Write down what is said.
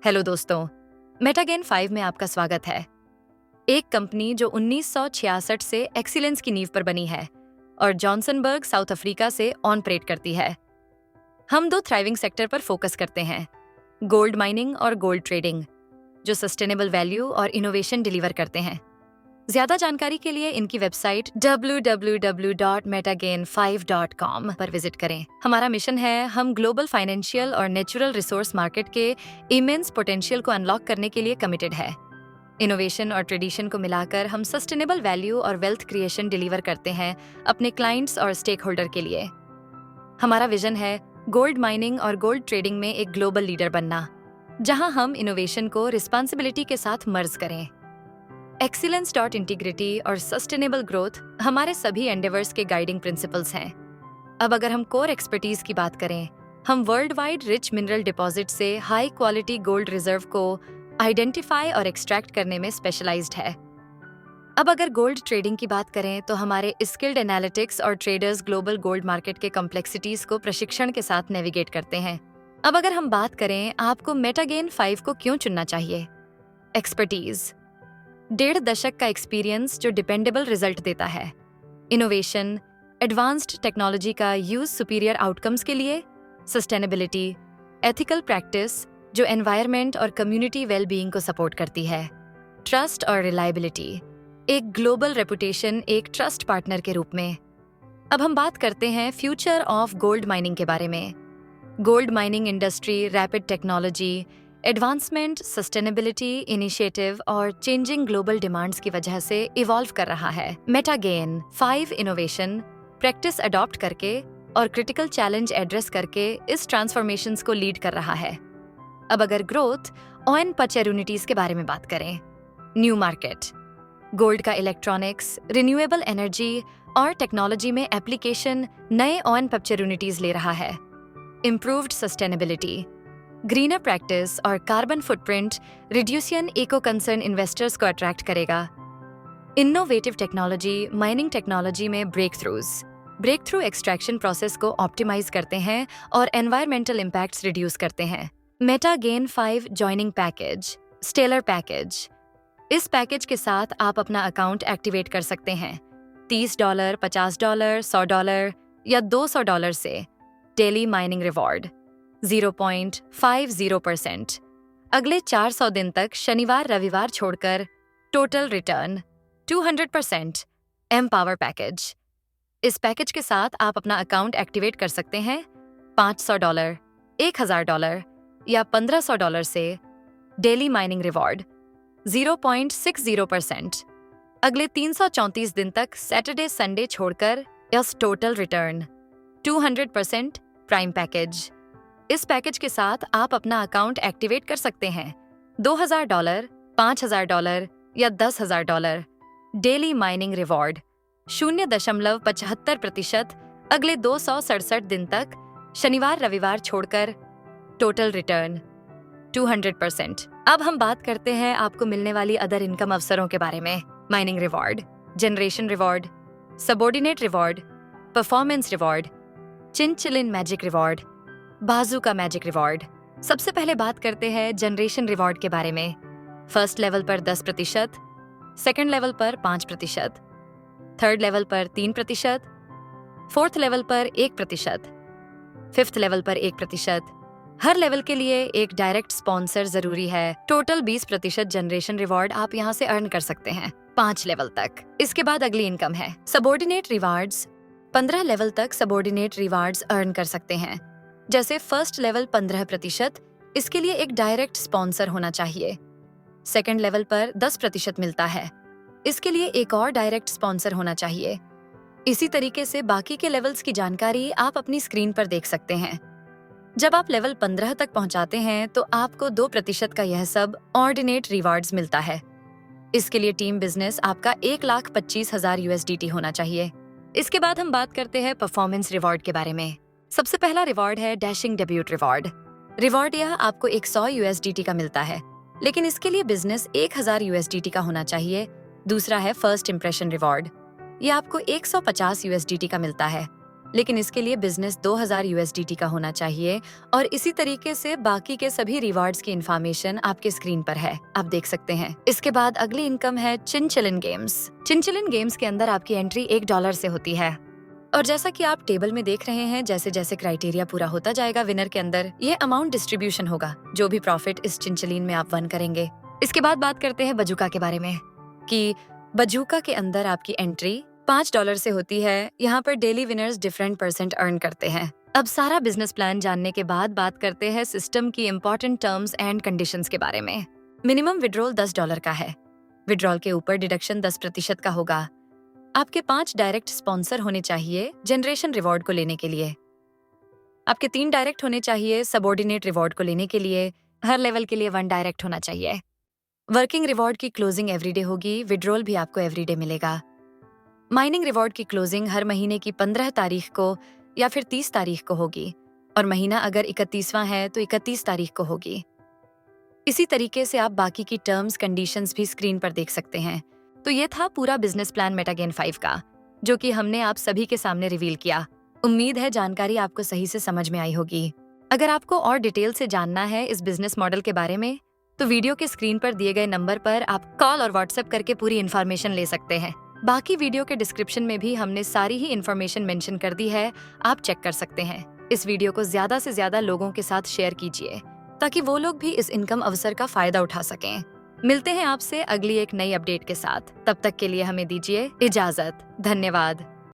Hello दोस्तों, मेटागेन 5 में आपका स्वागत है। एक कंपनी जो 1966 से एक्सीलेंस की नींव पर बनी है और जॉनसनबर्ग साउथ अफ्रीका से ऑपरेट करती है। हम दो थ्राइविंग सेक्टर पर फोकस करते हैं, गोल्ड माइनिंग और गोल्ड ट्रेडिंग, जो सस्टेनेबल वैल्यू और इनोवेशन डिलीवर करते हैं। ज्यादा जानकारी के लिए इनकी वेबसाइट www.metagain5.com पर विजिट करें। हमारा मिशन है, हम ग्लोबल फाइनेंशियल और नेचुरल रिसोर्स मार्केट के इमेंस पोटेंशियल को अनलॉक करने के लिए कमिटेड है। इनोवेशन और ट्रेडिशन को मिलाकर हम सस्टेनेबल वैल्यू और वेल्थ क्रिएशन डिलीवर करते हैं अपने क्लाइंट्स और स्टेक होल्डर के लिए। हमारा विजन है गोल्ड माइनिंग और गोल्ड ट्रेडिंग में एक ग्लोबल लीडर बनना, जहां हम इनोवेशन को रिस्पॉन्सिबिलिटी के साथ मर्ज करें। एक्सीलेंस डॉट इंटीग्रिटी और सस्टेनेबल ग्रोथ हमारे सभी एंडेवर्स के गाइडिंग प्रिंसिपल्स हैं। अब अगर हम कोर एक्सपर्टीज की बात करें, हम world wide rich mineral deposit से हाई क्वालिटी गोल्ड रिजर्व को आइडेंटिफाई और एक्सट्रैक्ट करने में स्पेशलाइज्ड है। अब अगर गोल्ड ट्रेडिंग की बात करें तो हमारे स्किल्ड एनालिटिक्स और ट्रेडर्स ग्लोबल गोल्ड मार्केट के कॉम्प्लेक्सिटीज को प्रशिक्षण के साथ नेविगेट करते हैं। अब अगर हम बात करें आपको मेटागेन 5 को क्यों चुनना चाहिए, एक्सपर्टीज, 1.5 दशक का एक्सपीरियंस जो डिपेंडेबल रिजल्ट देता है, इनोवेशन, एडवांस्ड टेक्नोलॉजी का यूज सुपीरियर आउटकम्स के लिए, सस्टेनेबिलिटी, एथिकल प्रैक्टिस जो एनवायरनमेंट और कम्युनिटी वेलबीइंग को सपोर्ट करती है, ट्रस्ट और रिलायबिलिटी, एक ग्लोबल रेपुटेशन एक ट्रस्ट पार्टनर के रूप में। अब हम बात करते हैं फ्यूचर ऑफ गोल्ड माइनिंग के बारे में। Gold mining industry rapid technology, advancement, sustainability initiative और चेंजिंग ग्लोबल डिमांड्स की वजह से इवॉल्व कर रहा है। मेटागेन 5 इनोवेशन, प्रैक्टिस अडॉप्ट करके और क्रिटिकल चैलेंज एड्रेस करके इस ट्रांसफॉर्मेशंस को लीड कर रहा है। अब अगर ग्रोथ और अपॉर्चुनिटीज के बारे में बात करें, न्यू मार्केट, गोल्ड का इलेक्ट्रॉनिक्स, रिन्यूएबल एनर्जी और टेक्नोलॉजी में एप्लीकेशन नए और अपॉर्चुनिटीज ले रहा है। इम्प्रूव्ड सस्टेनेबिलिटी, ग्रीनर प्रैक्टिस और carbon footprint reduction eco concern investors को अट्रैक्ट करेगा। इनोवेटिव टेक्नोलॉजी, माइनिंग टेक्नोलॉजी में ब्रेक थ्रू एक्सट्रैक्शन प्रोसेस को ऑप्टिमाइज करते हैं और एनवायरमेंटल इम्पैक्ट्स रिड्यूस करते हैं। Metagen 5 joining package, stellar package. इस पैकेज के साथ आप अपना अकाउंट एक्टिवेट कर सकते हैं $30, $50, $100 या $200 से। डेली माइनिंग रिवॉर्ड 0.50%, अगले 400 दिन तक शनिवार रविवार छोड़कर टोटल रिटर्न 200%। एम्पावर पैकेज, इस पैकेज के साथ आप अपना अकाउंट एक्टिवेट कर सकते हैं $500, $1000 या $1500 से। डेली माइनिंग रिवॉर्ड 0.60%, अगले 334 दिन तक सैटरडे संडे छोड़कर yes total return 200%। Prime package, इस पैकेज के साथ आप अपना अकाउंट एक्टिवेट कर सकते हैं $2000, $5000 या $10,000। डेली माइनिंग रिवॉर्ड 0.75%, अगले 267 दिन तक शनिवार रविवार छोड़कर टोटल रिटर्न 200%। अब हम बात करते हैं आपको मिलने वाली अदर इनकम अवसरों के बारे में। Mining reward, generation reward, subordinate reward, performance reward, चिनचिलिन मैजिक रिवॉर्ड, बाजू का मैजिक रिवॉर्ड। सबसे पहले बात करते हैं जनरेशन रिवॉर्ड के बारे में। फर्स्ट लेवल पर 10%, सेकंड लेवल पर 5%, थर्ड लेवल पर 3%, फोर्थ लेवल पर 1%, फिफ्थ लेवल पर 1%। हर लेवल के लिए एक डायरेक्ट स्पॉन्सर जरूरी है। टोटल 20% जनरेशन रिवॉर्ड आप यहाँ से अर्न कर सकते हैं 5 लेवल तक। इसके बाद अगली इनकम है सबऑर्डिनेट रिवार्ड्स। 15 लेवल तक सबऑर्डिनेट रिवार्ड्स अर्न कर सकते हैं। जैसे फर्स्ट लेवल 15%, इसके लिए एक डायरेक्ट स्पॉन्सर होना चाहिए। सेकंड लेवल पर 10% मिलता है, इसके लिए एक और डायरेक्ट स्पॉन्सर होना चाहिए। इसी तरीके से बाकी के लेवल्स की जानकारी आप अपनी स्क्रीन पर देख सकते हैं। जब आप लेवल 15 तक पहुंचाते हैं तो आपको 2% का यह सब ऑर्डिनेट रिवार्ड्स मिलता है। इसके लिए टीम बिजनेस आपका 1,25,000 USDT होना चाहिए। इसके बाद हम बात करते हैं परफॉर्मेंस रिवॉर्ड के बारे में। सबसे पहला रिवॉर्ड है डैशिंग डेब्यूट रिवॉर्ड। रिवॉर्ड यह आपको 100 USDT का मिलता है, लेकिन इसके लिए बिजनेस 1000 USDT का होना चाहिए। दूसरा है फर्स्ट इंप्रेशन रिवॉर्ड, यह आपको 150 USDT का मिलता है। लेकिन इसके लिए बिजनेस 2000 USDT का होना चाहिए और इसी तरीके से बाकी के सभी रिवार्ड्स की इंफॉर्मेशन आपके स्क्रीन पर है, आप देख सकते हैं। इसके बाद अगली इनकम है चिनचिलिन गेम्स। चिनचिलिन गेम्स के अंदर आपकी एंट्री $1 से होती है और जैसा कि आप टेबल में देख रहे हैं, जैसे जैसे क्राइटेरिया पूरा होता जाएगा विनर के अंदर, ये अमाउंट डिस्ट्रीब्यूशन होगा, जो भी प्रॉफिट इस चिनचिलिन में आप वन करेंगे। इसके बाद बात करते हैं बजूका के बारे में कि बजूका के अंदर आपकी एंट्री $5 से होती है। यहाँ पर डेली विनर्स डिफरेंट % अर्न करते हैं। अब सारा बिजनेस प्लान जानने के बाद बात करते हैं सिस्टम की इंपॉर्टेंट टर्म्स एंड कंडीशंस के बारे में। मिनिमम विड्रॉल $10 का है। विड्रॉल के ऊपर डिडक्शन 10% का होगा। आपके 5 डायरेक्ट स्पॉन्सर होने चाहिए जनरेशन रिवॉर्ड को लेने के लिए। आपके 3 डायरेक्ट होने चाहिए सबऑर्डिनेट रिवॉर्ड को लेने के लिए। हर लेवल के लिए 1 डायरेक्ट होना चाहिए। वर्किंग रिवॉर्ड की क्लोजिंग एवरीडे होगी। विड्रॉल भी आपको एवरीडे मिलेगा। माइनिंग रिवॉर्ड की क्लोजिंग हर महीने की 15 तारीख को या फिर 30 तारीख को होगी और महीना अगर 31वां है तो 31 तारीख को होगी। इसी तरीके से आप बाकी की टर्म्स कंडीशंस भी स्क्रीन पर देख सकते हैं। तो ये था पूरा बिजनेस प्लान मेटागेन 5 का, जो कि हमने आप सभी के सामने रिवील किया। उम्मीद है जानकारी आपको सही से समझ में आई होगी। अगर आपको और डिटेल से जानना है इस बिजनेस मॉडल के बारे में, तो वीडियो के स्क्रीन पर दिए गए नंबर पर आप कॉल और व्हाट्सएप करके पूरी इन्फॉर्मेशन ले सकते हैं। बाकी वीडियो के डिस्क्रिप्शन में भी हमने सारी ही इन्फॉर्मेशन मेंशन कर दी है, आप चेक कर सकते हैं। इस वीडियो को ज्यादा से ज्यादा लोगों के साथ शेयर कीजिए ताकि वो लोग भी इस इनकम अवसर का फायदा उठा सकें। मिलते हैं आपसे अगली एक नई अपडेट के साथ। तब तक के लिए हमें दीजिए इजाजत। धन्यवाद।